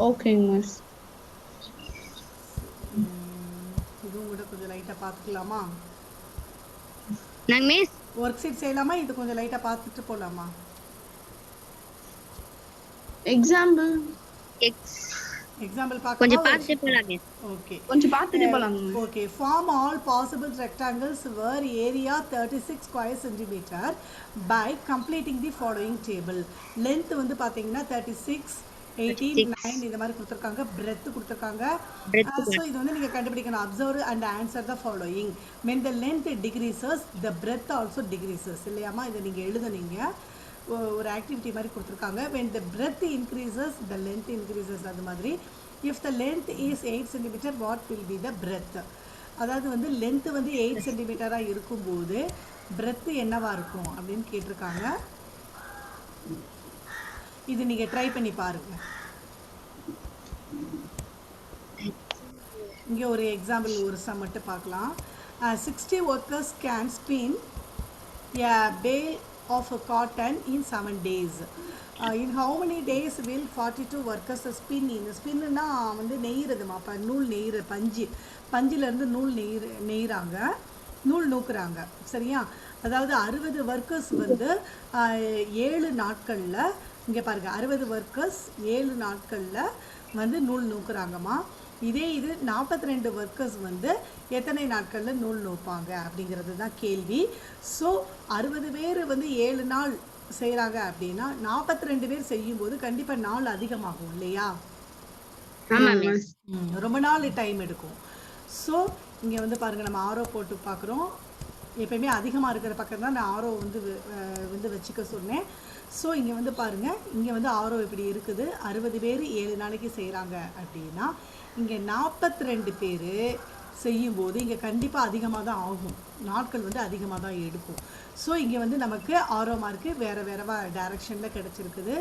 ஓகேங்க மிஸ். இதுவும் கூட கொஞ்சம் லைட்டாக பார்த்துக்கலாமா? நாங்க மிஸ் ஒர்க் ஷீட் செய்யலாமா? இது கொஞ்சம் லைட்டாக பார்த்துட்டு போகலாமா? எக்ஸாம்பிள் எக்ஸாம்பிள் கொஞ்சம் பார்க்கலாம். பார்த்துட்டு போலாம் மிஸ். ஓகே, கொஞ்சம் பார்த்துட்டு போலாம். okay, form all possible rectangles where area 36 square centimeter by completing the following table. length வந்து பாத்தீங்கன்னா 36, 18, 9 இந்த மாதிரி கொடுத்துருக்காங்க. breadth கொடுத்துருக்காங்க. ஸோ இது வந்து நீங்கள் கண்டுபிடிக்கணும். observe and answer the following. when the length decreases the breadth also decreases இல்லையாமா? இதை நீங்கள் எழுதுனீங்க, ஒரு ஆக்டிவிட்டி மாதிரி கொடுத்துருக்காங்க. when the breadth increases the length increases. அது மாதிரி if the length is 8 cm what will be the breadth. அதாவது வந்து லென்த் வந்து 8 சென்டிமீட்டராக இருக்கும்போது breadth என்னவா இருக்கும் அப்படின்னு கேட்டிருக்காங்க. இது நீங்கள் ட்ரை பண்ணி பாருங்க. இங்கே ஒரு எக்ஸாம்பிள் ஒரு சம் மட்டும் பார்க்கலாம். 60 workers can spin a bale of cotton in 7 days. In how many days will 42 workers spin in? ஸ்பின்னா வந்து நெய்கிறதுமா. அப்போ நூல் நெய்கிற பஞ்சிலேருந்து நூல் நெய்கிறாங்க, நூல் நூக்குறாங்க. சரியா? அதாவது 60 ஒர்க்கர்ஸ் வந்து 7 நாட்களில், இங்கே பாருங்கள், 60 ஒர்க்கர்ஸ் 7 நாட்களில் வந்து நூல் நூக்குறாங்கம்மா. இதே இது 42 ஒர்க்கர்ஸ் வந்து எத்தனை நாட்களில் நூல் நூப்பாங்க அப்படிங்கிறது தான் கேள்வி. ஸோ 60 பேர் வந்து 7 நாள் செய்கிறாங்க அப்படின்னா 42 பேர் செய்யும்போது கண்டிப்பாக நாள் அதிகமாகும் இல்லையா? ரொம்ப நாள் டைம் எடுக்கும். ஸோ இங்கே வந்து பாருங்கள், நம்ம ஆரோ போட்டு பார்க்குறோம். எப்பயுமே அதிகமாக இருக்கிற பக்கம் தான் நான் ஆரோ வந்து வச்சுக்க சொன்னேன். ஸோ இங்கே வந்து பாருங்கள், இங்கே வந்து ஆரோ இப்படி இருக்குது. 60 பேர் 7 நாளைக்கு செய்கிறாங்க அப்படின்னா இங்கே 42 பேர் செய்யும்போது இங்கே கண்டிப்பாக அதிகமாக தான் ஆகும், நாட்கள் வந்து அதிகமாக தான் எடுக்கும். ஸோ இங்கே வந்து நமக்கு ஆரோ மார்க்கு வேறு வேறவா டைரக்ஷனில் கிடச்சிருக்குது,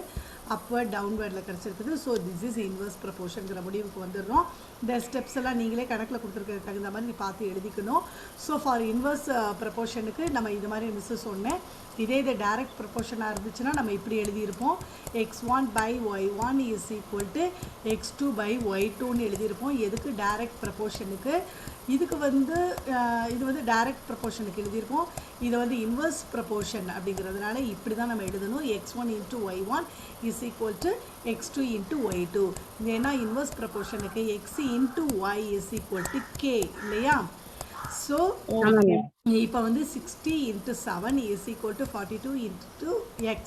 அப்வர்ட் டவுன்வர்டில் கிடச்சிருக்குது. ஸோ திஸ் இஸ் இன்வர்ஸ் ப்ரொபோர்ஷன்கிற முடிவுக்கு வந்துடுறோம். இந்த ஸ்டெப்ஸ் எல்லாம் நீங்களே கணக்கில் கொடுத்துருக்க தகுந்த மாதிரி பார்த்து எழுதிக்கணும். ஸோ ஃபார் இன்வர்ஸ் ப்ரொபோர்ஷனுக்கு நம்ம இது மாதிரி மிஸ்ஸு சொன்னேன். இதே இது டைரக்ட் ப்ரொபோர்ஷனாக இருந்துச்சுன்னா நம்ம இப்படி எழுதியிருப்போம். x1 by y1 is equal to x2 by y2ன்னு எழுதியிருப்போம். எதுக்கு? டைரக்ட் ப்ரொபோர்ஷனுக்கு. இதுக்கு வந்து இது வந்து டைரக்ட் ப்ரொபோர்ஷனுக்கு எழுதியிருப்போம். இதை வந்து இன்வர்ஸ் ப்ரொபோர்ஷன் அப்படிங்கிறதுனால இப்படி தான் நம்ம எழுதணும். x1 into y1 is equal to x2 into y2. இது என்ன? இன்வர்ஸ் ப்ரொபோர்ஷனுக்கு x into y is equal to k இல்லையா? ஸோ இப்போ வந்து 60 into 7 is equal to 42 into x.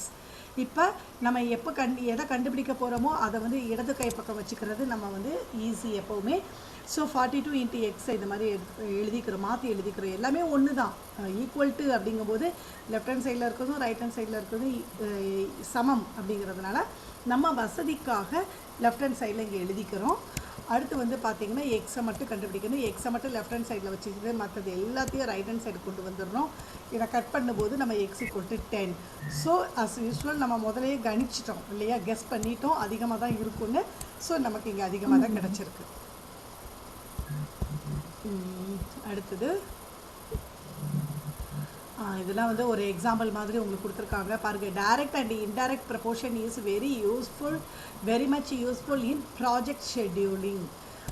இப்போ நம்ம எப்போ எதை கண்டுபிடிக்க போகிறோமோ அதை வந்து இடது கை பக்கம் வச்சுக்கிறது நம்ம வந்து ஈஸி எப்போவுமே. ஸோ 42 into x இந்த மாதிரி எழுதிக்கிறோம், மாற்றி எழுதிக்கிறோம். எல்லாமே ஒன்று தான், ஈக்குவல் டு அப்படிங்கும்போது லெஃப்ட் ஹேண்ட் சைடில் இருக்கிறதும் ரைட் ஹேண்ட் சைடில் இருக்கிறதும் சமம் அப்படிங்கிறதுனால நம்ம வசதிக்காக லெஃப்ட் ஹேண்ட் சைடில் இங்கே எழுதிக்கிறோம். அடுத்து வந்து பார்த்திங்கன்னா எக்ஸை மட்டும் கண்டுபிடிக்கணும். எக்ஸை மட்டும் லெஃப்ட் ஹேண்ட் சைடில் வச்சுக்கிட்டு மற்றது எல்லாத்தையும் ரைட் ஹேண்ட் சைடு கொண்டு வந்துடணும். இதை கட் பண்ணும்போது நம்ம x equal to 10. So as usual நம்ம முதலே கணிச்சிட்டோம் இல்லையா, கெஸ் பண்ணிட்டோம் அதிகமாக தான் இருக்குன்னு. ஸோ நமக்கு இங்கே அதிகமாக தான் கிடச்சிருக்கு. அடுத்தது இதெல்லாம் வந்து ஒரு எக்ஸாம்பிள் மாதிரி உங்களுக்கு கொடுத்துருக்காங்க பாருங்கள். Direct and indirect proportion is very much useful in project scheduling.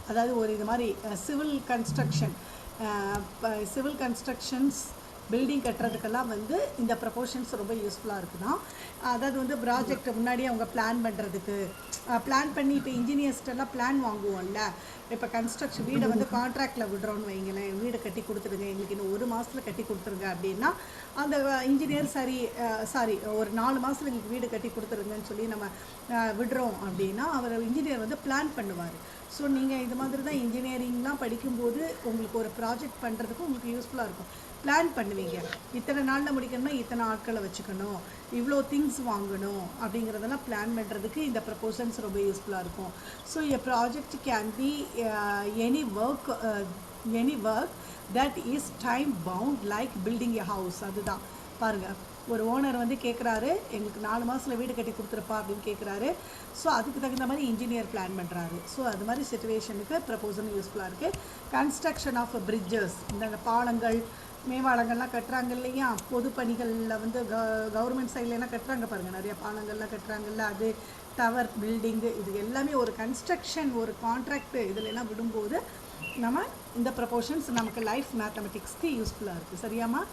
அதாவது ஒரு இது மாதிரி சிவில் கன்ஸ்ட்ரக்ஷன்ஸ் பில்டிங் கட்டுறதுக்கெல்லாம் வந்து இந்த ப்ரப்போர்ஷன்ஸ் ரொம்ப யூஸ்ஃபுல்லாக இருக்குதான். அதாவது வந்து ப்ராஜெக்ட் முன்னாடியே அவங்க பிளான் பண்ணுறதுக்கு பிளான் பண்ணி இப்போ இன்ஜினியர்ஸ்டெல்லாம் பிளான் வாங்குவோம்ல. இப்போ கன்ஸ்ட்ரக்ஷன் வீடை வந்து கான்ட்ராக்டில் விடுறோன்னு வைங்களேன், வீடு கட்டி கொடுத்துருங்க எங்களுக்கு இன்னும் 1 மாதத்தில் கட்டி கொடுத்துருங்க அப்படின்னா அந்த இன்ஜினியர் சாரி ஒரு 4 மாதத்தில் எங்களுக்கு வீடு கட்டி கொடுத்துருங்கன்னு சொல்லி நம்ம விடுறோம் அப்படின்னா அவர் இன்ஜினியர் வந்து பிளான் பண்ணுவார். ஸோ நீங்கள் இது மாதிரி தான் இன்ஜினியரிங்லாம் படிக்கும்போது உங்களுக்கு ஒரு ப்ராஜெக்ட் பண்ணுறதுக்கு உங்களுக்கு யூஸ்ஃபுல்லாக இருக்கும். பிளான் பண்ணுவீங்க, இத்தனை நாளில் முடிக்கணும்னா இத்தனை ஆட்களை வச்சுக்கணும், இவ்வளோ திங்ஸ் வாங்கணும் அப்படிங்கிறதெல்லாம் பிளான் பண்ணுறதுக்கு இந்த ப்ரப்போசல்ஸ் ரொம்ப யூஸ்ஃபுல்லாக இருக்கும். So a project can be any work that is time bound like building a house. அதுதான் பாருங்கள், ஒரு ஓனர் வந்து கேட்குறாரு எங்களுக்கு 4 மாதத்தில் வீடு கட்டி கொடுத்துருப்பா அப்படின்னு கேட்குறாரு. ஸோ அதுக்கு தகுந்த மாதிரி இன்ஜினியர் பிளான் பண்ணுறாரு. ஸோ அது மாதிரி சுச்சுவேஷனுக்கு ப்ரப்போசல் யூஸ்ஃபுல்லாக இருக்குது. கன்ஸ்ட்ரக்ஷன் ஆஃப் பிரிட்ஜஸ், இந்த பாலங்கள் மேம்பாலங்கள்லாம் கட்டுறாங்க இல்லையா, பொது பணிகளில் வந்து கவர்மெண்ட் சைட்லலாம் கட்டுறாங்க பாருங்கள், நிறைய பாலங்கள்லாம் கட்டுறாங்கல்ல, அது டவர் பில்டிங்கு, இது எல்லாமே ஒரு கன்ஸ்ட்ரக்ஷன் ஒரு கான்ட்ராக்டு இதிலெல்லாம் விடும்போது நம்ம இந்த ப்ரப்போர்ஷன்ஸ் நமக்கு லைஃப் மேத்தமெட்டிக்ஸ்க்கு யூஸ்ஃபுல்லாக இருக்குது. சரியாம்மா?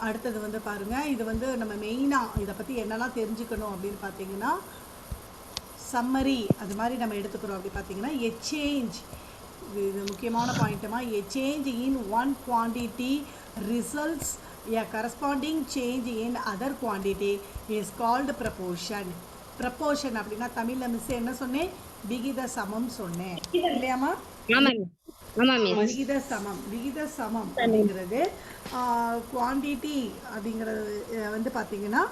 அடுத்தது வந்து பாருங்கள், இது வந்து நம்ம மெயினாக இதை பற்றி என்னெல்லாம் தெரிஞ்சுக்கணும் அப்படின்னு பார்த்தீங்கன்னா சம்மரி அது மாதிரி நம்ம எடுத்துக்கிறோம். அப்படி பார்த்தீங்கன்னா எ சேஞ்ச், இது முக்கியமான பாயிண்ட்டுமா, a change in one quantity results a corresponding change in other quantity is called proportion. Proportion அப்படின்னா தமிழில் மிஸ் என்ன சொன்னேன், விகித சமம் சொன்னேன் இல்லையாம்மா? விகித சமம் அப்படிங்கிறது குவான்டிட்டி அப்படிங்கிறது வந்து பார்த்திங்கன்னா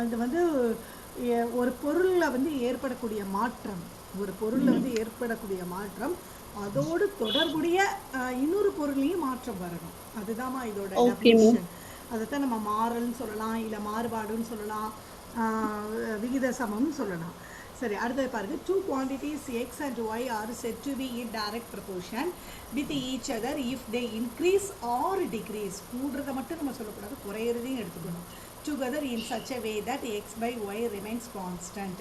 இது வந்து ஒரு பொருளில் வந்து ஏற்படக்கூடிய மாற்றம், அதோடு தொடர்புடைய இன்னொரு பொருளையும் மாற்றம் வரணும். அதுதான்மா இதோட டெஃபினிஷன். அதைத்தான் நம்ம மாறல்னு சொல்லலாம், இல்லை மாறுபாடுன்னு சொல்லலாம், விகித சமம்னு சொல்லலாம். சரி, அடுத்தது பாருங்க, 2 quantities x and y are said to be in direct proportion with each other if they increase or decrease. கூடுறதை மட்டும் நம்ம சொல்லக்கூடாது, குறையிறதையும் எடுத்துக்கணும். together in such a way that x by y remains constant.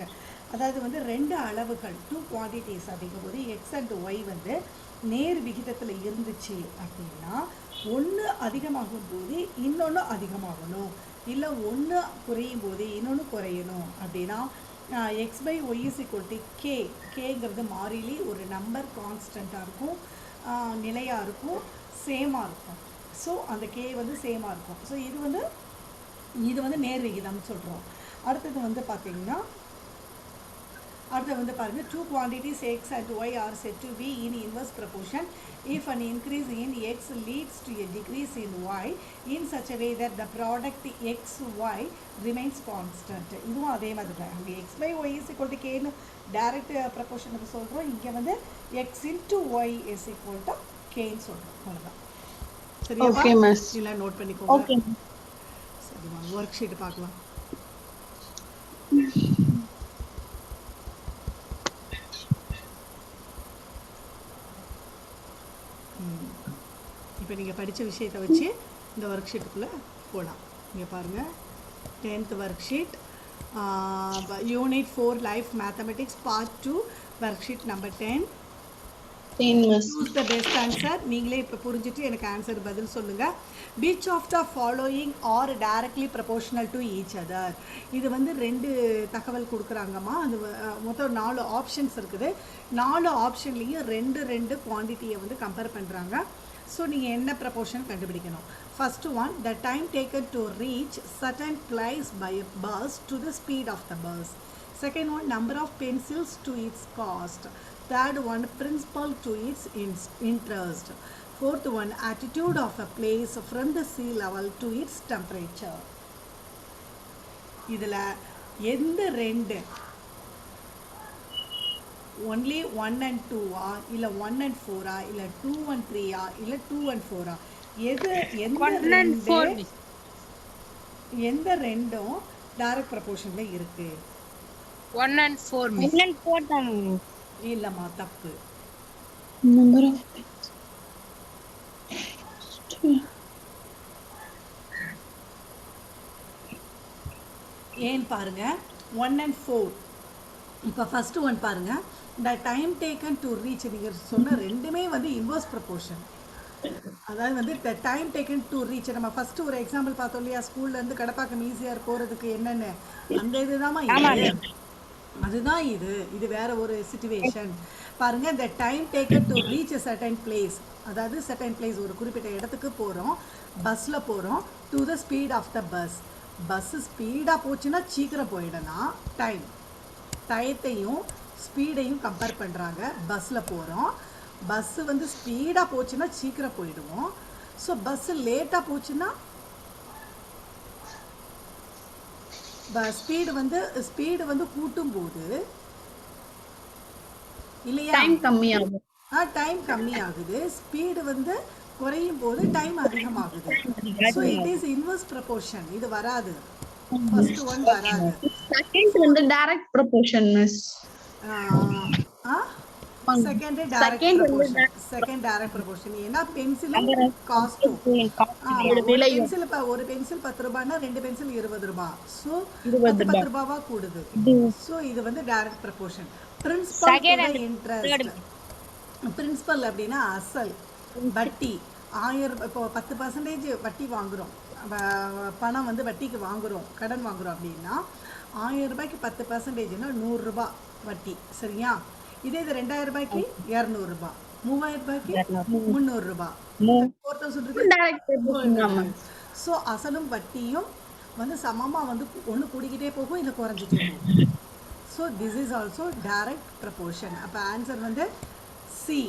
அதாவது வந்து 2 அளவுகள் 2 quantities அப்படிங்கும்போது x and y வந்து நேர் விகிதத்தில் இருந்துச்சு அப்படின்னா ஒன்று அதிகமாகும் போது இன்னொன்று அதிகமாகணும், இல்லை ஒன்று குறையும் போது இன்னொன்று குறையணும். அப்படின்னா x by y is equal to k. கேங்கிறது மாறிலி, ஒரு நம்பர் கான்ஸ்டண்ட்டாக இருக்கும், நிலையாக இருக்கும், சேமாக இருக்கும். ஸோ அந்த கே வந்து சேமாக இருக்கும். ஸோ இது வந்து நேர் விகிதம்னு சொல்கிறோம். அடுத்தது வந்து பார்த்திங்கன்னா பாருங்கள், 2 quantities x and y are said to be in inverse proportion if an increase in x leads to a decrease in y in such a way that the product x y remains constant. இதுவும் அதே மாதிரி தான், அங்கே x by y is equal to k ன்னு direct ப்ரப்போர்ஷனுக்கு சொல்கிறோம், இங்கே வந்து x into y is equal to k ன்னு சொல்கிறோம். அவ்வளோதான். சரியா? இல்லை நோட் பண்ணிக்கோங்க. சரிம்மா, ஒர்க் ஷீட் பார்க்கலாம். இப்போ நீங்கள் படித்த விஷயத்தை வச்சு இந்த ஒர்க் ஷீட்டுக்குள்ளே போகலாம். இங்கே பாருங்கள், 10th worksheet, unit 4 life mathematics part 2 worksheet number 10. Choose the best answer. நீங்களே இப்போ புரிஞ்சுட்டு எனக்கு ஆன்சர் பதில் சொல்லுங்கள். Which of the following are directly proportional to each other. இது வந்து 2 தகவல் கொடுக்குறாங்கம்மா. அது மொத்தம் 4 ஆப்ஷன்ஸ் இருக்குது. 4 ஆப்ஷன்லேயும் 2 குவான்டிட்டியை வந்து கம்பேர் பண்ணுறாங்க. ஸோ நீங்கள் என்ன ப்ரப்போர்ஷன் கண்டுபிடிக்கணும். First one, the time taken to reach certain place by a bus to the speed of the bus. Second one, number of pencils to its cost. Third one, principal to its interest. Fourth one, attitude of a place from the sea level to its temperature. இதில் எந்த 2 only 1 and 2 இல்லை 1 and 4 இல்லை 2 and 3 இல்லை 2 and 4 எந்த ரெண்டும் direct ப்ரப்போர்ஷன்ல இருக்கு? 1 and 4 இல்லம்மா, தப்பு. நம்பர் ஆஃப் ஏன் பாருங்க, 1 and 4. இப்போ ஃபர்ஸ்ட் ஒன் பாருங்க, த டைம் டேக்கன் டு ரீச். நீங்கள் சொன்ன ரெண்டுமே வந்து இன்வர்ஸ் ப்ரப்போர்ஷன். அதாவது வந்து the time taken to reach நம்ம ஃபர்ஸ்ட் ஒரு எக்ஸாம்பிள் பார்த்தோம் இல்லையா ஸ்கூல்ல இருந்து கடப்பாக்கம் ஈஸியாக போறதுக்கு என்னன்னு அந்த இதுதாம்மா இது அதுதான் இது வேற ஒரு சிச்சுவேஷன் பாருங்க the time taken to reach a certain place அதாவது certain place ஒரு குறிப்பிட்ட இடத்துக்கு போகிறோம் பஸ்ஸில் போகிறோம் to the speed of the bus bus ஸ்பீடாக போச்சுன்னா சீக்கிரம் போயிடலாம் டயத்தையும் ஸ்பீடையும் கம்பேர் பண்ணுறாங்க பஸ்ஸில் போகிறோம் பஸ்ஸு வந்து ஸ்பீடாக போச்சுன்னா சீக்கிரம் போயிடுவோம் ஸோ பஸ்ஸு லேட்டாக போச்சுன்னா ஸ்பீடு வந்து கூட்டும் போது இல்லையா டைம் கம்மியாகும். டைம் கம்மி ஆகுது ஸ்பீடு வந்து குறையும் போது டைம் அதிகமாகுது so it is inverse proportion இது வராது ஃபர்ஸ்ட் ஒன் வராது செகண்ட் வந்து direct proportion miss. Second direct proportion ஏன்னா பென்சிலும் காஸ்டும் பென்சில் ஒரு பென்சில் 10 ரூபாய்னா 2 பென்சில் 20 ரூபாய் ஸோ 10 ரூபாவா கூடுது ஸோ இது வந்து direct proportion principal interest principal அப்படின்னா அசல் வட்டி 1000 இப்போ 10% வட்டி வாங்குகிறோம் பணம் வந்து வட்டிக்கு வாங்குகிறோம் கடன் வாங்குகிறோம் அப்படின்னா 1000 ரூபாய்க்கு 10%னா 100 ரூபாய் வட்டி சரியா இதே இது 2000 ரூபாய்க்கு 200 ரூபாய் 3000 ரூபாய்க்கு 300 ரூபாய் 4000 ஸோ அசலும் வட்டியும் வந்து சமமாக வந்து ஒன்று கூடிக்கிட்டே போகும் இல்லை குறைஞ்சிட்டே போகும் so this is also direct proportion அப்போ ஆன்சர் வந்து சி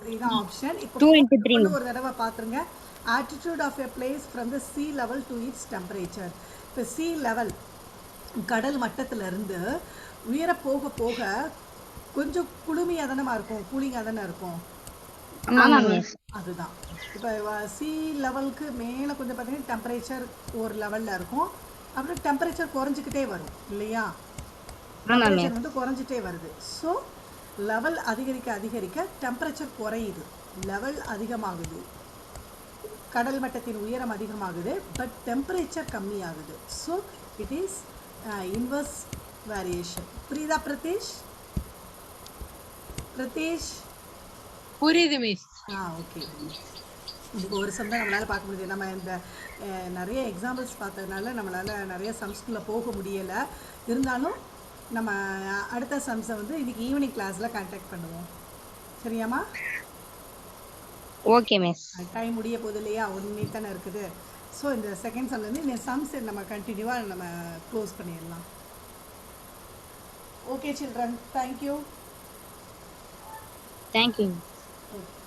இதுதான் ஆப்ஷன் இப்போ ஒரு தடவை பார்த்துருங்க attitude of a place from the sea level to its temperature இப்போ சி லெவல் கடல் மட்டத்திலிருந்து உயர போக போக கொஞ்சம் குளுமையாக தானே இருக்கும் கூலிங்காக தானே இருக்கும் அதுதான் இப்போ சி லெவலுக்கு மேலே கொஞ்சம் பார்த்தீங்கன்னா டெம்பரேச்சர் ஒரு லெவலில் இருக்கும் அப்புறம் டெம்பரேச்சர் குறைஞ்சிக்கிட்டே வரும் இல்லையா டெம்பரேச்சர் வந்து குறைஞ்சிட்டே வருது ஸோ லெவல் அதிகரிக்க டெம்பரேச்சர் குறையுது லெவல் அதிகமாகுது கடல் மட்டத்தின் உயரம் அதிகமாகுது பட் டெம்பரேச்சர் கம்மியாகுது so it is inverse variation புரியுதா பிரதீஷ் புரியுது மிஸ் ஓகே இதுக்கு ஒரு சம் தான் நம்மளால் பார்க்க முடியுது நம்ம இந்த நிறைய எக்ஸாம்பிள்ஸ் பார்த்ததுனால நம்மளால் நிறைய சம்ஸ்குள்ளே போக முடியலை இருந்தாலும் நம்ம அடுத்த சம்ஸை வந்து இன்னைக்கு ஈவினிங் கிளாஸில் கான்டாக்ட் பண்ணுவோம் சரியாம்மா ஓகே மிஸ் டைம் முடிய போகுது இல்லையா 1 மினிட் தானே இருக்குது ஸோ இந்த செகண்ட் சம்லேருந்து இந்த சம்ஸ் நம்ம கண்டினியூவாக நம்ம க்ளோஸ் பண்ணிடலாம் okay children thank you thank you okay